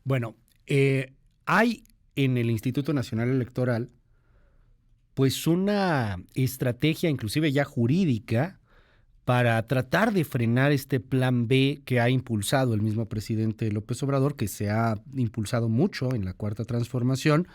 Bueno, hay en el Instituto Nacional Electoral pues una estrategia inclusive ya jurídica para tratar de frenar este plan B que ha impulsado el mismo presidente López Obrador, que se ha impulsado mucho en la Cuarta Transformación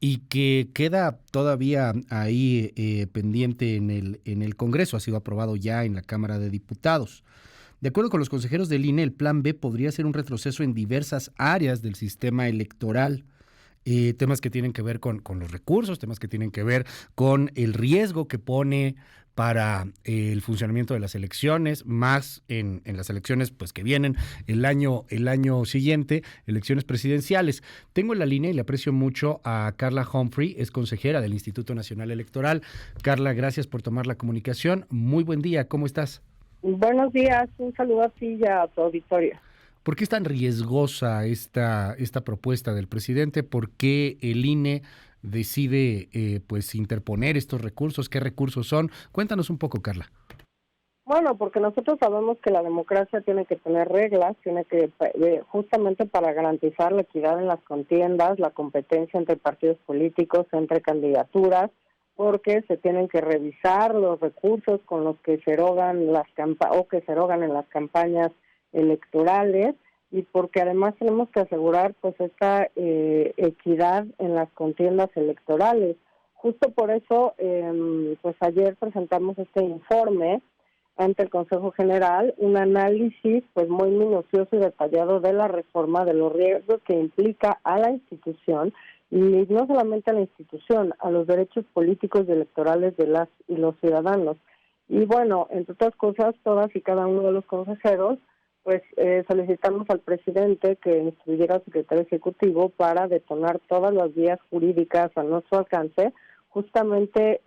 y que queda todavía ahí pendiente en el Congreso, ha sido aprobado ya en la Cámara de Diputados. De acuerdo con los consejeros del INE, el plan B podría ser un retroceso en diversas áreas del sistema electoral. Temas que tienen que ver con los recursos, temas que tienen que ver con el riesgo que pone para el funcionamiento de las elecciones, más en las elecciones pues que vienen el año siguiente, elecciones presidenciales. Tengo en la línea y le aprecio mucho a Carla Humphrey, es consejera del Instituto Nacional Electoral. Carla, gracias por tomar la comunicación. Muy buen día, ¿cómo estás? Buenos días, un saludo a ti y a tu auditorio. ¿Por qué es tan riesgosa esta propuesta del presidente? ¿Por qué el INE decide pues interponer estos recursos? ¿Qué recursos son? Cuéntanos un poco, Carla. Bueno, porque nosotros sabemos que la democracia tiene que tener reglas, tiene que justamente para garantizar la equidad en las contiendas, la competencia entre partidos políticos, entre candidaturas, porque se tienen que revisar los recursos con los que se erogan que se erogan en las campañas electorales, y porque además tenemos que asegurar pues esta equidad en las contiendas electorales. Justo por eso, pues ayer presentamos este informe ante el Consejo General, un análisis pues muy minucioso y detallado de la reforma, de los riesgos que implica a la institución, y no solamente a la institución, a los derechos políticos y electorales de las y los ciudadanos. Y bueno, entre otras cosas, todas y cada uno de los consejeros pues solicitamos al presidente que instruyera al secretario ejecutivo para detonar todas las vías jurídicas a nuestro alcance, justamente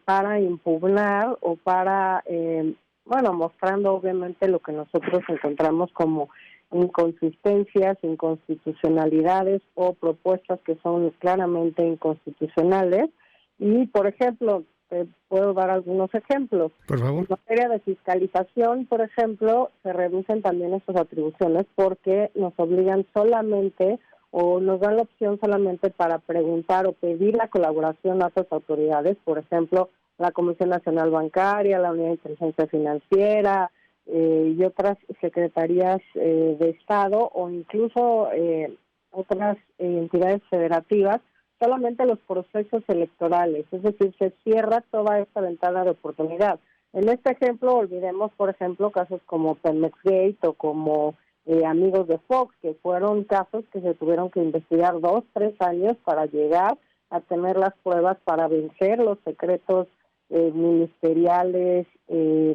para impugnar o para, mostrando obviamente lo que nosotros encontramos como inconsistencias, inconstitucionalidades o propuestas que son claramente inconstitucionales. Y, por ejemplo, te puedo dar algunos ejemplos. Por favor. En materia de fiscalización, por ejemplo, se reducen también estas atribuciones porque nos obligan solamente o nos dan la opción solamente para preguntar o pedir la colaboración a otras autoridades, por ejemplo, la Comisión Nacional Bancaria, la Unidad de Inteligencia Financiera y otras secretarías de Estado o incluso otras entidades federativas, solamente los procesos electorales, es decir, se cierra toda esta ventana de oportunidad. En este ejemplo, olvidemos, por ejemplo, casos como Pemex Gate o como Amigos de Fox, que fueron casos que se tuvieron que investigar 2-3 años para llegar a tener las pruebas para vencer los secretos ministeriales,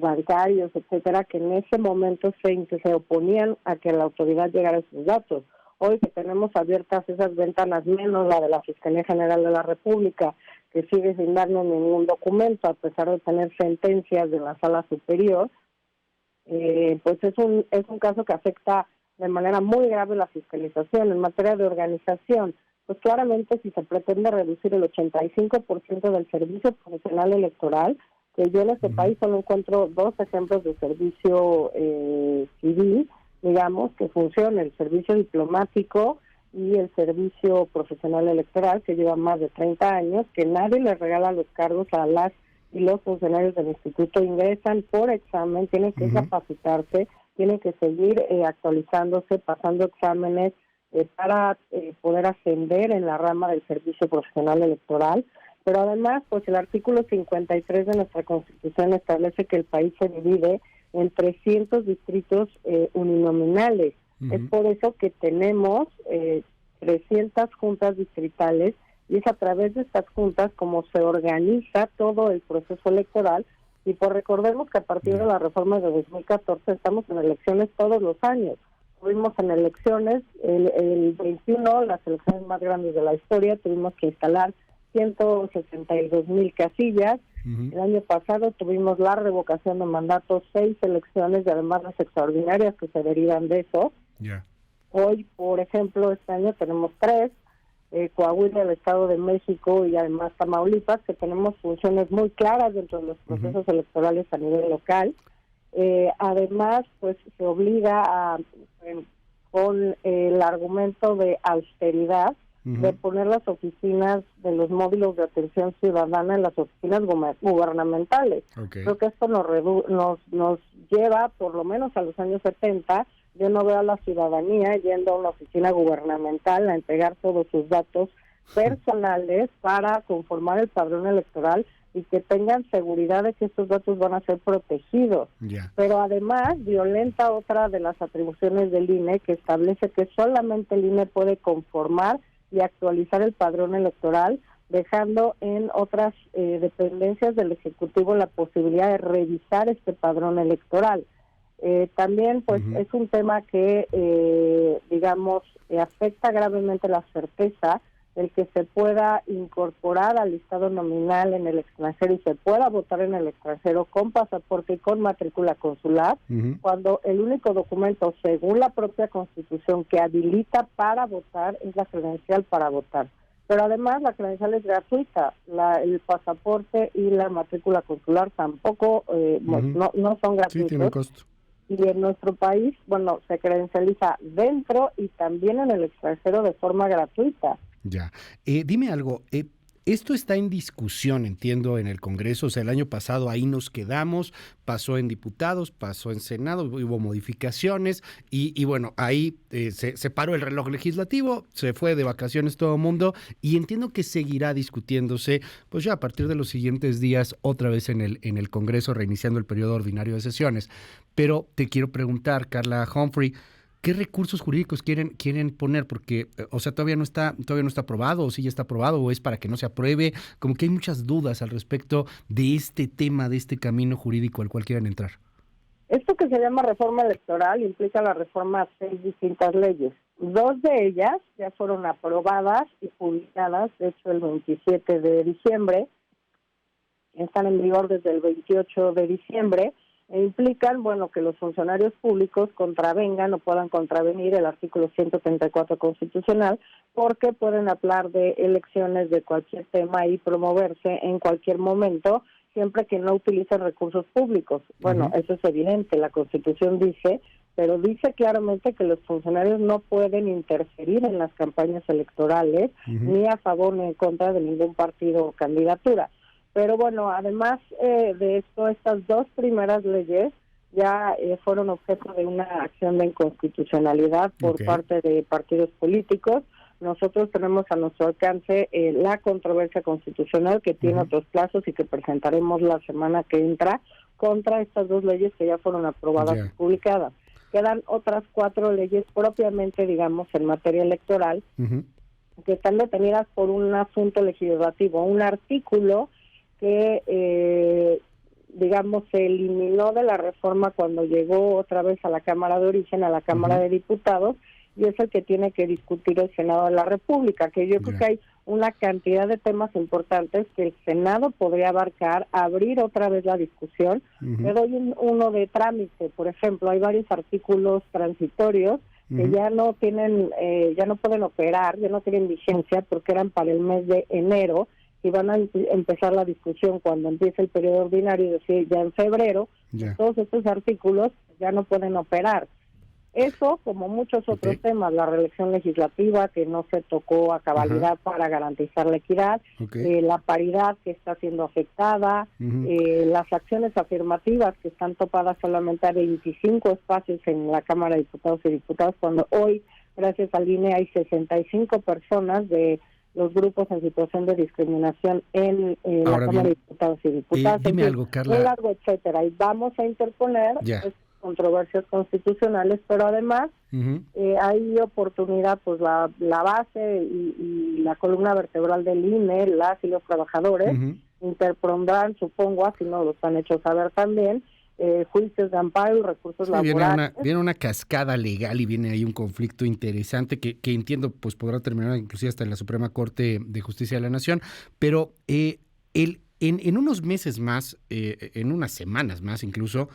bancarios, etcétera, que en ese momento se oponían a que la autoridad llegara a esos datos. Hoy que tenemos abiertas esas ventanas, menos la de la Fiscalía General de la República, que sigue sin darnos ningún documento a pesar de tener sentencias de la Sala Superior, pues es un caso que afecta de manera muy grave la fiscalización. En materia de organización, pues claramente si se pretende reducir el 85% del servicio profesional electoral, que yo en este país solo encuentro 2 ejemplos de servicio civil, digamos, que funciona: el servicio diplomático y el servicio profesional electoral, que lleva más de 30 años, que nadie le regala los cargos a las y los funcionarios del instituto, ingresan por examen, tienen que capacitarse, tienen que seguir actualizándose, pasando exámenes para poder ascender en la rama del servicio profesional electoral. Pero además, pues el artículo 53 de nuestra Constitución establece que el país se divide en 300 distritos uninominales. Es por eso que tenemos 300 juntas distritales, y es a través de estas juntas como se organiza todo el proceso electoral. Y pues recordemos que a partir de la reforma de 2014 estamos en elecciones todos los años. Tuvimos en elecciones el 21, las elecciones más grandes de la historia, tuvimos que instalar 162,000 casillas. El año pasado tuvimos la revocación de mandatos, 6 elecciones y además las extraordinarias que se derivan de eso. Hoy, por ejemplo, este año tenemos 3, Coahuila, el Estado de México y además Tamaulipas, que tenemos funciones muy claras dentro de los procesos electorales a nivel local. Además, pues se obliga a con el argumento de austeridad, de poner las oficinas de los módulos de atención ciudadana en las oficinas gubernamentales. Okay. Creo que esto nos lleva por lo menos a los años 70. Yo no veo a la ciudadanía yendo a una oficina gubernamental a entregar todos sus datos personales para conformar el padrón electoral y que tengan seguridad de que estos datos van a ser protegidos. Yeah. Pero además violenta otra de las atribuciones del INE, que establece que solamente el INE puede conformar y actualizar el padrón electoral, dejando en otras dependencias del Ejecutivo la posibilidad de revisar este padrón electoral. También pues es un tema que afecta gravemente la certeza el que se pueda incorporar al listado nominal en el extranjero y se pueda votar en el extranjero con pasaporte y con matrícula consular, cuando el único documento, según la propia Constitución, que habilita para votar es la credencial para votar. Pero además la credencial es gratuita, el pasaporte y la matrícula consular tampoco no son gratuitos. Sí, tienen costo. Y en nuestro país, se credencializa dentro y también en el extranjero de forma gratuita. Ya. Dime algo, esto está en discusión, entiendo, en el Congreso. O sea, el año pasado ahí nos quedamos, pasó en diputados, pasó en Senado, hubo modificaciones y bueno, ahí se paró el reloj legislativo, se fue de vacaciones todo el mundo y entiendo que seguirá discutiéndose, pues ya a partir de los siguientes días, otra vez en el Congreso, reiniciando el periodo ordinario de sesiones. Pero te quiero preguntar, Carla Humphrey, ¿qué recursos jurídicos quieren poner? Porque, o sea, todavía no está aprobado, o sí ya está aprobado, o es para que no se apruebe. Como que hay muchas dudas al respecto de este tema, de este camino jurídico al cual quieran entrar. Esto que se llama reforma electoral implica la reforma a 6 distintas leyes. 2 de ellas ya fueron aprobadas y publicadas, de hecho el 27 de diciembre, están en vigor desde el 28 de diciembre, e implican, que los funcionarios públicos contravengan o puedan contravenir el artículo 134 constitucional, porque pueden hablar de elecciones de cualquier tema y promoverse en cualquier momento, siempre que no utilicen recursos públicos. Eso es evidente, la Constitución dice, pero dice claramente que los funcionarios no pueden interferir en las campañas electorales, ni a favor ni en contra de ningún partido o candidatura. Pero además de esto, estas 2 primeras leyes ya fueron objeto de una acción de inconstitucionalidad por parte de partidos políticos. Nosotros tenemos a nuestro alcance la controversia constitucional que tiene otros plazos y que presentaremos la semana que entra contra estas 2 leyes que ya fueron aprobadas y publicadas. Quedan otras 4 leyes propiamente, digamos, en materia electoral que están detenidas por un asunto legislativo, un artículo que, se eliminó de la reforma cuando llegó otra vez a la Cámara de Origen, a la Cámara de Diputados, y es el que tiene que discutir el Senado de la República, que yo creo que hay una cantidad de temas importantes que el Senado podría abarcar, abrir otra vez la discusión. Le doy uno de trámite, por ejemplo, hay varios artículos transitorios que ya no tienen, ya no pueden operar, ya no tienen vigencia porque eran para el mes de enero, y van a empezar la discusión cuando empiece el periodo ordinario, es decir, ya en febrero. Todos estos artículos ya no pueden operar. Eso, como muchos otros temas, la reelección legislativa que no se tocó a cabalidad para garantizar la equidad, la paridad que está siendo afectada, las acciones afirmativas que están topadas solamente a 25 espacios en la Cámara de Diputados y Diputadas, cuando hoy, gracias al INE, hay 65 personas de los grupos en situación de discriminación en la Cámara de Diputados y Diputadas. Dime algo, Carla. Un largo etcétera. Y vamos a interponer controversias constitucionales, pero además hay oportunidad, pues la base y la columna vertebral del INE, las y los trabajadores, interpondrán, supongo, así no los han hecho saber también, juicios de amparo y recursos laborales. Viene una cascada legal y viene ahí un conflicto interesante que entiendo pues podrá terminar inclusive hasta en la Suprema Corte de Justicia de la Nación, pero en unos meses más, en unas semanas más incluso,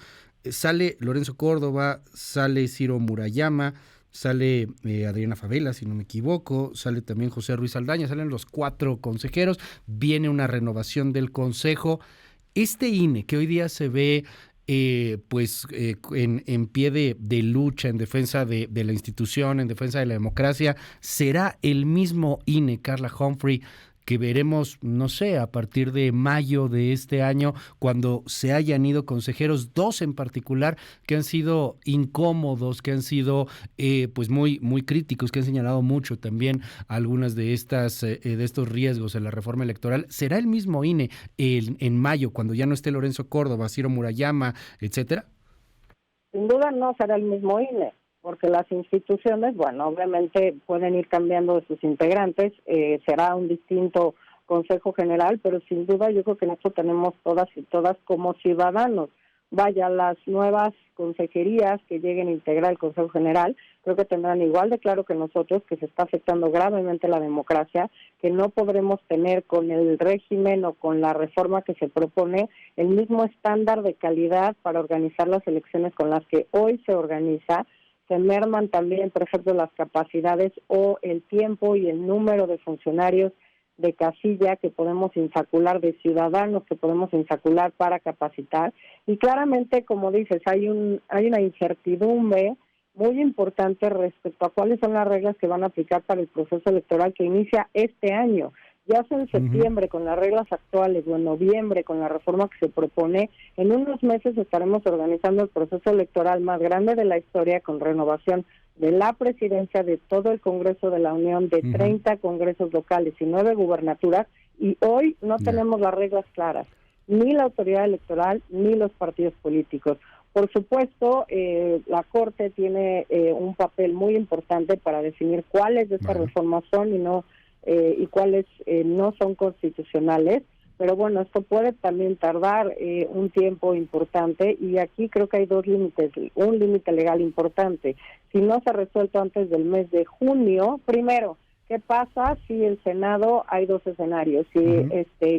sale Lorenzo Córdoba, sale Ciro Murayama, sale Adriana Favela, si no me equivoco, sale también José Ruiz Aldaña, salen los 4 consejeros, viene una renovación del Consejo. Este INE que hoy día se ve en pie de lucha, en defensa de la institución, en defensa de la democracia, ¿será el mismo INE, Carla Humphrey, que veremos, no sé, a partir de mayo de este año, cuando se hayan ido consejeros, dos en particular, que han sido incómodos, que han sido pues muy críticos, que han señalado mucho también algunas de estos riesgos en la reforma electoral? ¿Será el mismo INE en mayo, cuando ya no esté Lorenzo Córdoba, Ciro Murayama, etcétera? Sin duda no será el mismo INE, porque las instituciones, bueno, obviamente pueden ir cambiando de sus integrantes, será un distinto Consejo General, pero sin duda yo creo que nosotros tenemos todas y todas como ciudadanos. Vaya, las nuevas consejerías que lleguen a integrar el Consejo General, creo que tendrán igual de claro que nosotros que se está afectando gravemente la democracia, que no podremos tener con el régimen o con la reforma que se propone el mismo estándar de calidad para organizar las elecciones con las que hoy se organiza. Se merman también, por ejemplo, las capacidades o el tiempo y el número de funcionarios de casilla que podemos insacular, de ciudadanos que podemos insacular para capacitar. Y claramente, como dices, hay una incertidumbre muy importante respecto a cuáles son las reglas que van a aplicar para el proceso electoral que inicia este año. Ya sea en septiembre con las reglas actuales o en noviembre con la reforma que se propone, en unos meses estaremos organizando el proceso electoral más grande de la historia, con renovación de la presidencia, de todo el Congreso de la Unión, de 30 congresos locales y 9 gubernaturas, y hoy no tenemos las reglas claras, ni la autoridad electoral, ni los partidos políticos. Por supuesto, la Corte tiene un papel muy importante para definir cuáles de estas reformas son y cuáles no son constitucionales, pero bueno, esto puede también tardar un tiempo importante, y aquí creo que hay dos límites. Un límite legal importante: si no se ha resuelto antes del mes de junio, primero, ¿qué pasa si el Senado, hay dos escenarios, si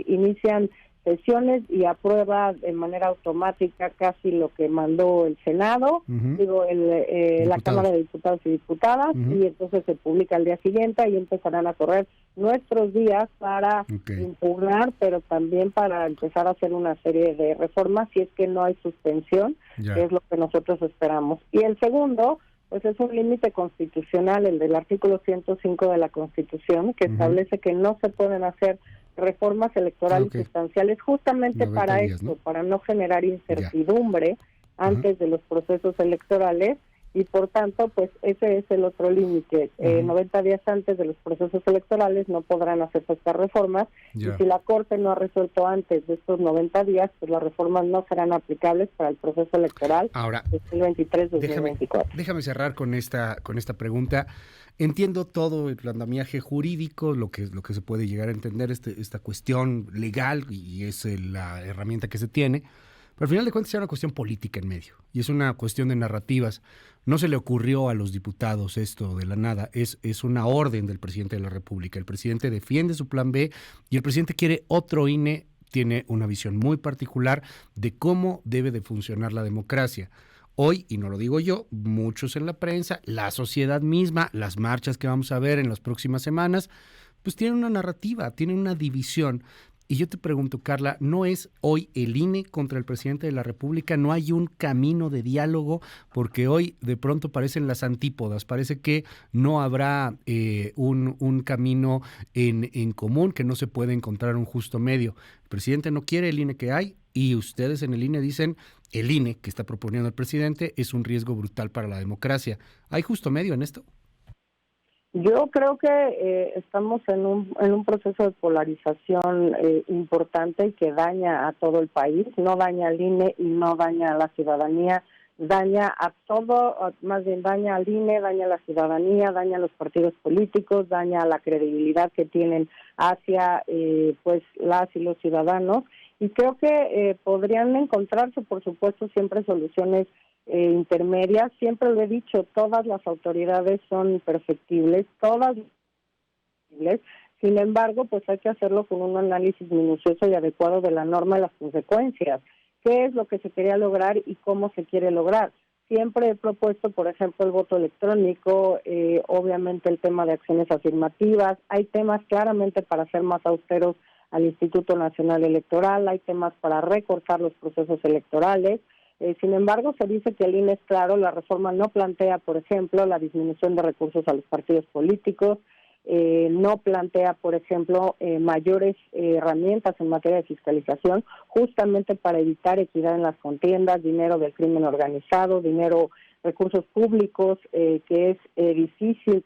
inician sesiones y aprueba de manera automática casi lo que mandó el Senado, la Cámara de Diputados y Diputadas, y entonces se publica al día siguiente y empezarán a correr nuestros días para impugnar, pero también para empezar a hacer una serie de reformas si es que no hay suspensión, que es lo que nosotros esperamos. Y el segundo, pues es un límite constitucional, el del artículo 105 de la Constitución, que establece que no se pueden hacer reformas electorales sustanciales, justamente para esto, ¿no? Para no generar incertidumbre antes de los procesos electorales, y por tanto, pues ese es el otro límite. 90 días antes de los procesos electorales no podrán hacerse estas reformas, y si la Corte no ha resuelto antes de estos 90 días, pues las reformas no serán aplicables para el proceso electoral 2023-2024. Déjame cerrar con esta pregunta. Entiendo todo el andamiaje jurídico, lo que se puede llegar a entender, esta cuestión legal, y es la herramienta que se tiene, pero al final de cuentas es una cuestión política en medio, y es una cuestión de narrativas. No se le ocurrió a los diputados esto de la nada, es una orden del presidente de la República. El presidente defiende su plan B, y el presidente quiere otro INE, tiene una visión muy particular de cómo debe de funcionar la democracia. Hoy, y no lo digo yo, muchos en la prensa, la sociedad misma, las marchas que vamos a ver en las próximas semanas, pues tienen una narrativa, tienen una división. Y yo te pregunto, Carla, ¿no es hoy el INE contra el presidente de la República? ¿No hay un camino de diálogo? Porque hoy de pronto parecen las antípodas, parece que no habrá un camino en común, que no se puede encontrar un justo medio. El presidente no quiere el INE que hay, y ustedes en el INE dicen, el INE que está proponiendo el presidente es un riesgo brutal para la democracia. ¿Hay justo medio en esto? Yo creo que estamos en un proceso de polarización importante y que daña a todo el país. No daña al INE y no daña a la ciudadanía, daña a todo, más bien daña al INE, daña a la ciudadanía, daña a los partidos políticos, daña a la credibilidad que tienen hacia pues las y los ciudadanos. Y creo que podrían encontrarse, por supuesto, siempre soluciones intermedias. Siempre lo he dicho, todas las autoridades son perfectibles, todas perfectibles. Sin embargo, pues hay que hacerlo con un análisis minucioso y adecuado de la norma y las consecuencias. ¿Qué es lo que se quería lograr y cómo se quiere lograr? Siempre he propuesto, por ejemplo, el voto electrónico, obviamente el tema de acciones afirmativas. Hay temas claramente para ser más austeros al Instituto Nacional Electoral, hay temas para recortar los procesos electorales. Sin embargo, se dice que el INE es claro, la reforma no plantea, por ejemplo, la disminución de recursos a los partidos políticos, no plantea, por ejemplo, mayores herramientas en materia de fiscalización, justamente para evitar equidad en las contiendas, dinero del crimen organizado, recursos públicos, que es difícil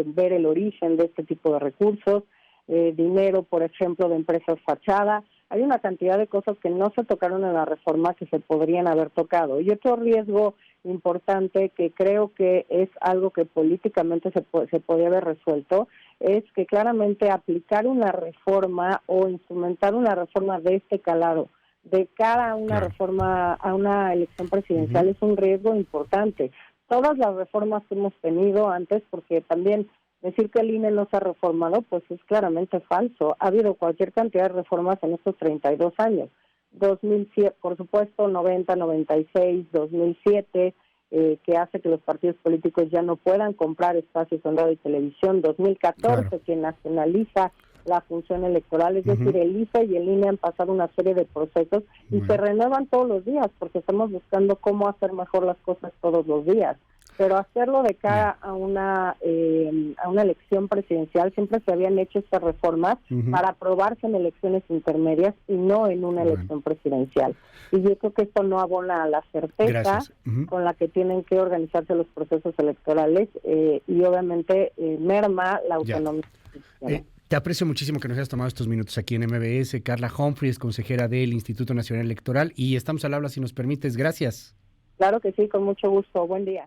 ver el origen de este tipo de recursos, dinero, por ejemplo, de empresas fachada. Hay una cantidad de cosas que no se tocaron en la reforma que se podrían haber tocado. Y otro riesgo importante que creo que es algo que políticamente se podía haber resuelto es que claramente aplicar una reforma o instrumentar una reforma de este calado de cara a una reforma, a una elección presidencial, es un riesgo importante. Todas las reformas que hemos tenido antes, porque también decir que el INE no se ha reformado, pues es claramente falso. Ha habido cualquier cantidad de reformas en estos 32 años. 2007, por supuesto, 90, 96, 2007, que hace que los partidos políticos ya no puedan comprar espacios en radio y televisión. 2014, que nacionaliza la función electoral, es decir, el IFE y el INE han pasado una serie de procesos y se renuevan todos los días porque estamos buscando cómo hacer mejor las cosas todos los días. Pero hacerlo de cara a una elección presidencial, siempre se habían hecho estas reformas para aprobarse en elecciones intermedias y no en una elección presidencial. Y yo creo que esto no abona a la certeza con la que tienen que organizarse los procesos electorales y obviamente merma la autonomía. Te aprecio muchísimo que nos hayas tomado estos minutos aquí en MBS. Carla Humphries, consejera del Instituto Nacional Electoral, y estamos al habla si nos permites. Gracias. Claro que sí, con mucho gusto. Buen día.